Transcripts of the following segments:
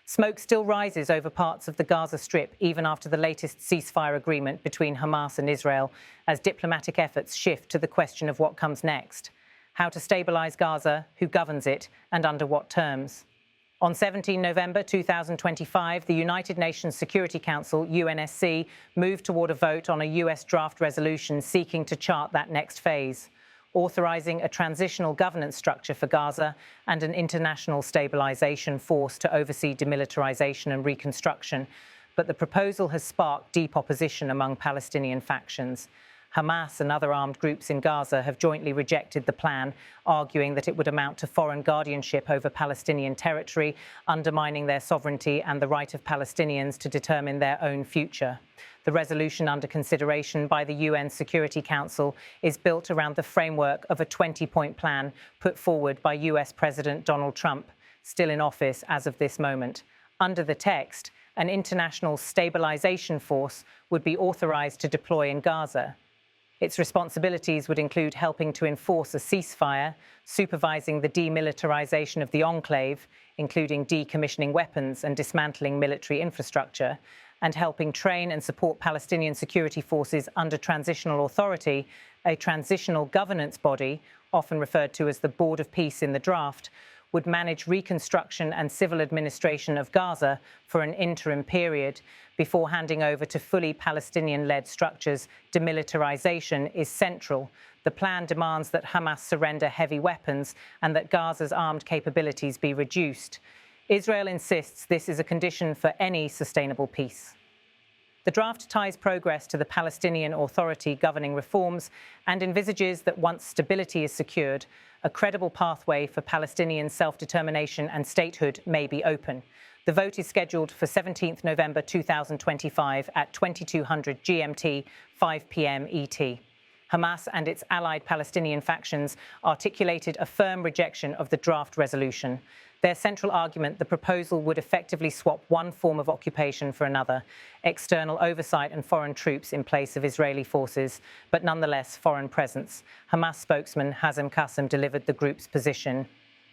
Smoke still rises over parts of the Gaza Strip even after the latest ceasefire agreement between Hamas and Israel, as diplomatic efforts shift to the question of what comes next. How to stabilise Gaza, who governs it, and under what terms. On 17 November 2025, the United Nations Security Council, UNSC, moved toward a vote on a US draft resolution seeking to chart that next phase, authorising a transitional governance structure for Gaza and an international stabilisation force to oversee demilitarisation and reconstruction. But the proposal has sparked deep opposition among Palestinian factions. Hamas and other armed groups in Gaza have jointly rejected the plan, arguing that it would amount to foreign guardianship over Palestinian territory, undermining their sovereignty and the right of Palestinians to determine their own future. The resolution under consideration by the UN Security Council is built around the framework of a 20-point plan put forward by US President Donald Trump, still in office as of this moment. Under the text, an international stabilisation force would be authorised to deploy in Gaza. Its responsibilities would include helping to enforce a ceasefire, supervising the demilitarisation of the enclave, including decommissioning weapons and dismantling military infrastructure, and helping train and support Palestinian security forces under transitional authority, a transitional governance body, often referred to as the Board of Peace in the draft, would manage reconstruction and civil administration of Gaza for an interim period before handing over to fully Palestinian-led structures. Demilitarisation is central. The plan demands that Hamas surrender heavy weapons and that Gaza's armed capabilities be reduced. Israel insists this is a condition for any sustainable peace. The draft ties progress to the Palestinian Authority governing reforms and envisages that once stability is secured, a credible pathway for Palestinian self-determination and statehood may be open. The vote is scheduled for 17th November 2025 at 2200 GMT, 5 p.m. ET. Hamas and its allied Palestinian factions articulated a firm rejection of the draft resolution. Their central argument, the proposal would effectively swap one form of occupation for another, external oversight and foreign troops in place of Israeli forces, but nonetheless foreign presence. Hamas spokesman Hazem Qassem delivered the group's position.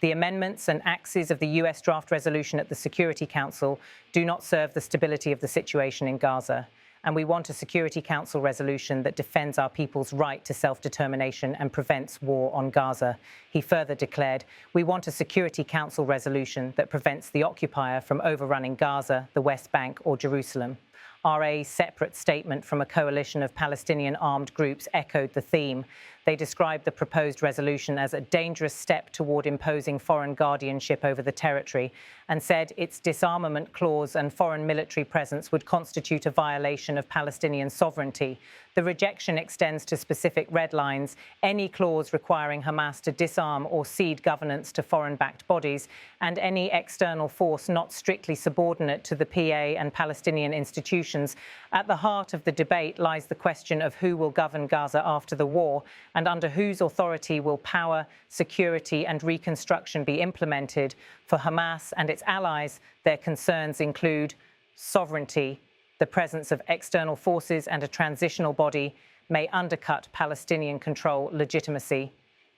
The amendments and axes of the US draft resolution at the Security Council do not serve the stability of the situation in Gaza. And we want a Security Council resolution that defends our people's right to self-determination and prevents war on Gaza. He further declared, we want a Security Council resolution that prevents the occupier from overrunning Gaza, the West Bank or Jerusalem. RA's separate statement from a coalition of Palestinian armed groups echoed the theme. They described the proposed resolution as a dangerous step toward imposing foreign guardianship over the territory and said its disarmament clause and foreign military presence would constitute a violation of Palestinian sovereignty. The rejection extends to specific red lines, any clause requiring Hamas to disarm or cede governance to foreign-backed bodies, and any external force not strictly subordinate to the PA and Palestinian institutions. At the heart of the debate lies the question of who will govern Gaza after the war, and under whose authority will power, security and reconstruction be implemented. For Hamas and its allies, their concerns include sovereignty. The presence of external forces and a transitional body may undercut Palestinian control legitimacy.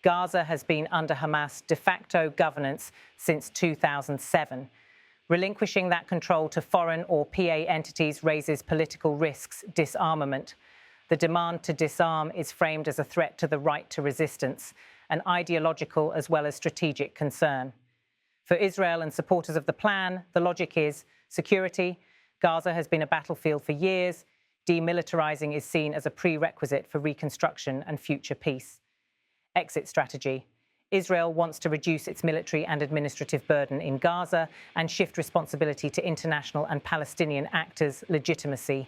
Gaza has been under Hamas de facto governance since 2007. Relinquishing that control to foreign or PA entities raises political risks, disarmament. The demand to disarm is framed as a threat to the right to resistance, an ideological as well as strategic concern. For Israel and supporters of the plan, the logic is security. Gaza has been a battlefield for years. Demilitarizing is seen as a prerequisite for reconstruction and future peace. Exit strategy. Israel wants to reduce its military and administrative burden in Gaza and shift responsibility to international and Palestinian actors' legitimacy.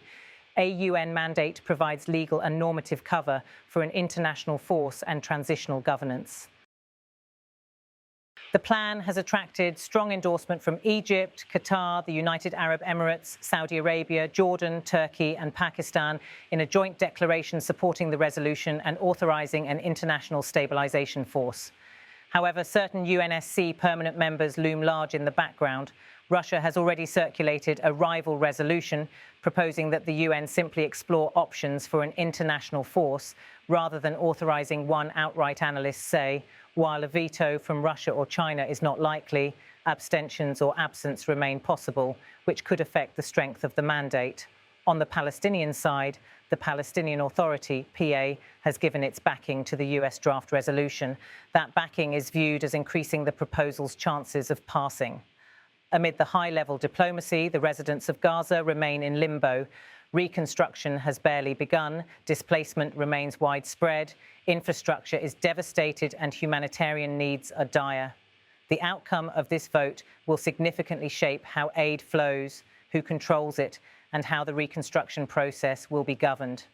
A UN mandate provides legal and normative cover for an international force and transitional governance. The plan has attracted strong endorsement from Egypt, Qatar, the United Arab Emirates, Saudi Arabia, Jordan, Turkey and Pakistan in a joint declaration supporting the resolution and authorising an international stabilisation force. However, certain UNSC permanent members loom large in the background. Russia has already circulated a rival resolution proposing that the UN simply explore options for an international force rather than authorising one outright, analysts say, While a veto from Russia or China is not likely, abstentions or absence remain possible, which could affect the strength of the mandate. On the Palestinian side, the Palestinian Authority, PA, has given its backing to the US draft resolution. That backing is viewed as increasing the proposal's chances of passing. Amid the high-level diplomacy, the residents of Gaza remain in limbo. Reconstruction has barely begun, displacement remains widespread, infrastructure is devastated, and humanitarian needs are dire. The outcome of this vote will significantly shape how aid flows, who controls it, and how the reconstruction process will be governed.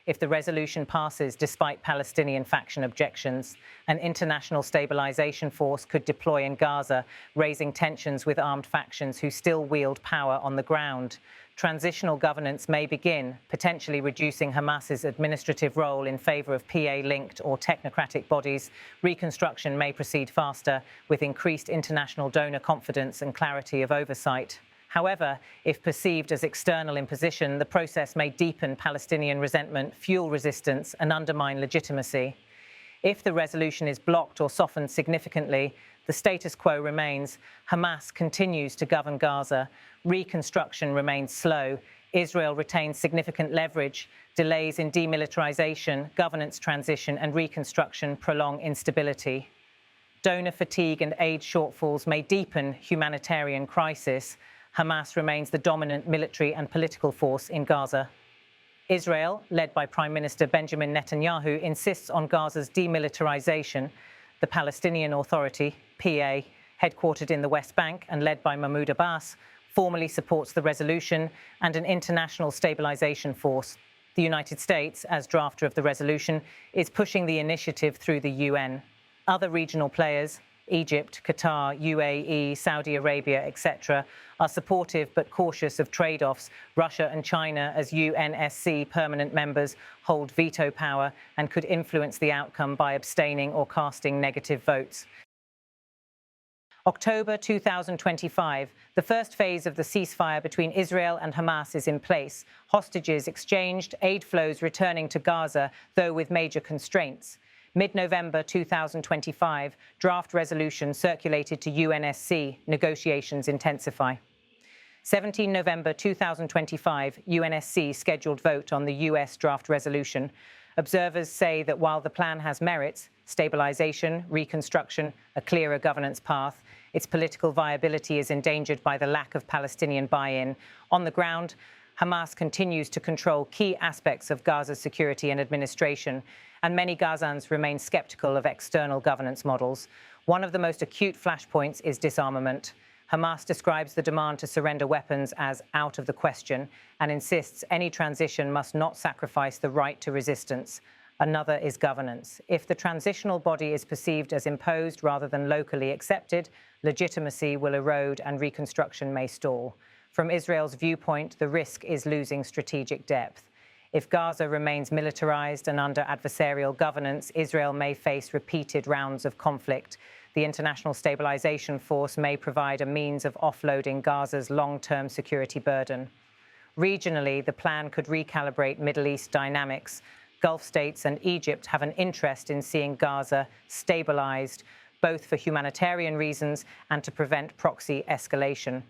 If the resolution passes despite Palestinian faction objections, an international stabilisation force could deploy in Gaza, raising tensions with armed factions who still wield power on the ground. Transitional governance may begin, potentially reducing Hamas's administrative role in favour of PA-linked or technocratic bodies. Reconstruction may proceed faster, with increased international donor confidence and clarity of oversight. However, if perceived as external imposition, the process may deepen Palestinian resentment, fuel resistance, and undermine legitimacy. If the resolution is blocked or softened significantly, the status quo remains. Hamas continues to govern Gaza. Reconstruction remains slow. Israel retains significant leverage. Delays in demilitarisation, governance transition, and reconstruction prolong instability. Donor fatigue and aid shortfalls may deepen humanitarian crisis. Hamas remains the dominant military and political force in Gaza. Israel, led by Prime Minister Benjamin Netanyahu, insists on Gaza's demilitarisation. The Palestinian Authority, PA, headquartered in the West Bank and led by Mahmoud Abbas, formally supports the resolution and an international stabilisation force. The United States, as drafter of the resolution, is pushing the initiative through the UN. Other regional players, Egypt, Qatar, UAE, Saudi Arabia, etc., are supportive but cautious of trade-offs. Russia and China, as UNSC permanent members, hold veto power and could influence the outcome by abstaining or casting negative votes. October 2025, the first phase of the ceasefire between Israel and Hamas is in place. Hostages exchanged, aid flows returning to Gaza, though with major constraints. Mid-November 2025, draft resolution circulated to UNSC, negotiations intensify. 17 November 2025, UNSC scheduled vote on the US draft resolution. Observers say that while the plan has merits, stabilisation, reconstruction, a clearer governance path, its political viability is endangered by the lack of Palestinian buy-in. On the ground, Hamas continues to control key aspects of Gaza's security and administration, and many Gazans remain sceptical of external governance models. One of the most acute flashpoints is disarmament. Hamas describes the demand to surrender weapons as out of the question and insists any transition must not sacrifice the right to resistance. Another is governance. If the transitional body is perceived as imposed rather than locally accepted, legitimacy will erode and reconstruction may stall. From Israel's viewpoint, the risk is losing strategic depth. If Gaza remains militarized and under adversarial governance, Israel may face repeated rounds of conflict. The International Stabilisation Force may provide a means of offloading Gaza's long-term security burden. Regionally, the plan could recalibrate Middle East dynamics. Gulf states and Egypt have an interest in seeing Gaza stabilised, both for humanitarian reasons and to prevent proxy escalation.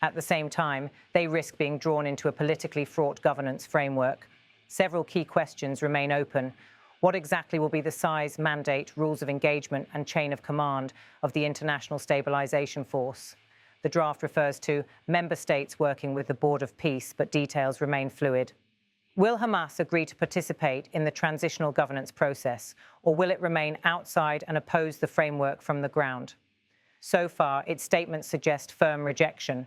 At the same time, they risk being drawn into a politically fraught governance framework. Several key questions remain open. What exactly will be the size, mandate, rules of engagement and chain of command of the International Stabilisation Force? The draft refers to member states working with the Board of Peace, but details remain fluid. Will Hamas agree to participate in the transitional governance process, or will it remain outside and oppose the framework from the ground? So far, its statements suggest firm rejection.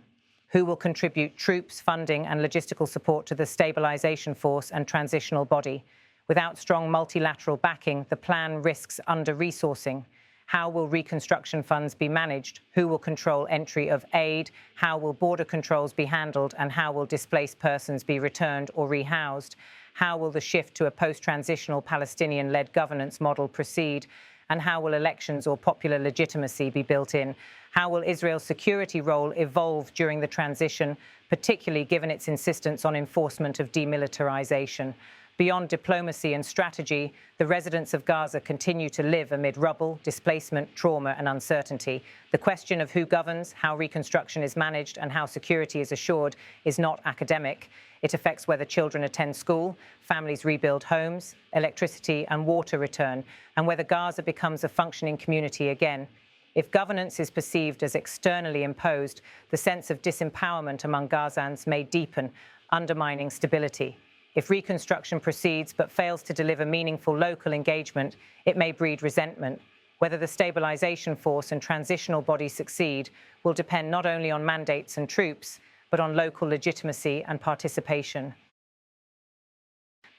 Who will contribute troops, funding and logistical support to the stabilisation force and transitional body? Without strong multilateral backing, the plan risks under-resourcing. How will reconstruction funds be managed? Who will control entry of aid? How will border controls be handled? And how will displaced persons be returned or rehoused? How will the shift to a post-transitional Palestinian-led governance model proceed? And how will elections or popular legitimacy be built in? How will Israel's security role evolve during the transition, particularly given its insistence on enforcement of demilitarization? Beyond diplomacy and strategy, the residents of Gaza continue to live amid rubble, displacement, trauma and uncertainty. The question of who governs, how reconstruction is managed and how security is assured is not academic. It affects whether children attend school, families rebuild homes, electricity and water return, and whether Gaza becomes a functioning community again. If governance is perceived as externally imposed, the sense of disempowerment among Gazans may deepen, undermining stability. If reconstruction proceeds but fails to deliver meaningful local engagement, it may breed resentment. Whether the stabilisation force and transitional bodies succeed will depend not only on mandates and troops, but on local legitimacy and participation.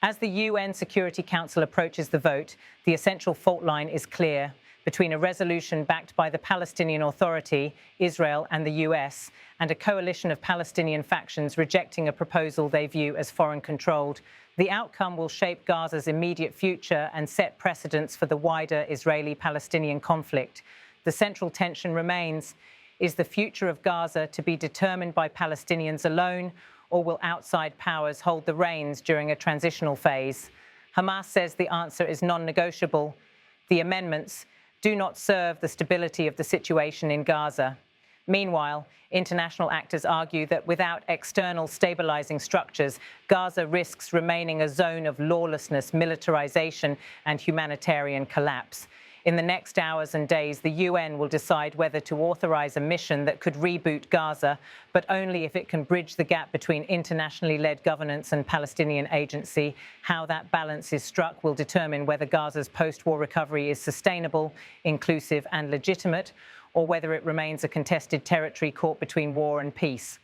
As the UN Security Council approaches the vote, the essential fault line is clear between a resolution backed by the Palestinian Authority, Israel and the US, and a coalition of Palestinian factions rejecting a proposal they view as foreign-controlled. The outcome will shape Gaza's immediate future and set precedents for the wider Israeli-Palestinian conflict. The central tension remains: is the future of Gaza to be determined by Palestinians alone, or will outside powers hold the reins during a transitional phase? Hamas says the answer is non-negotiable. The amendments do not serve the stability of the situation in Gaza. Meanwhile, international actors argue that without external stabilizing structures, Gaza risks remaining a zone of lawlessness, militarization, and humanitarian collapse. In the next hours and days, the UN will decide whether to authorize a mission that could reboot Gaza, but only if it can bridge the gap between internationally led governance and Palestinian agency. How that balance is struck will determine whether Gaza's post-war recovery is sustainable, inclusive and legitimate, or whether it remains a contested territory caught between war and peace.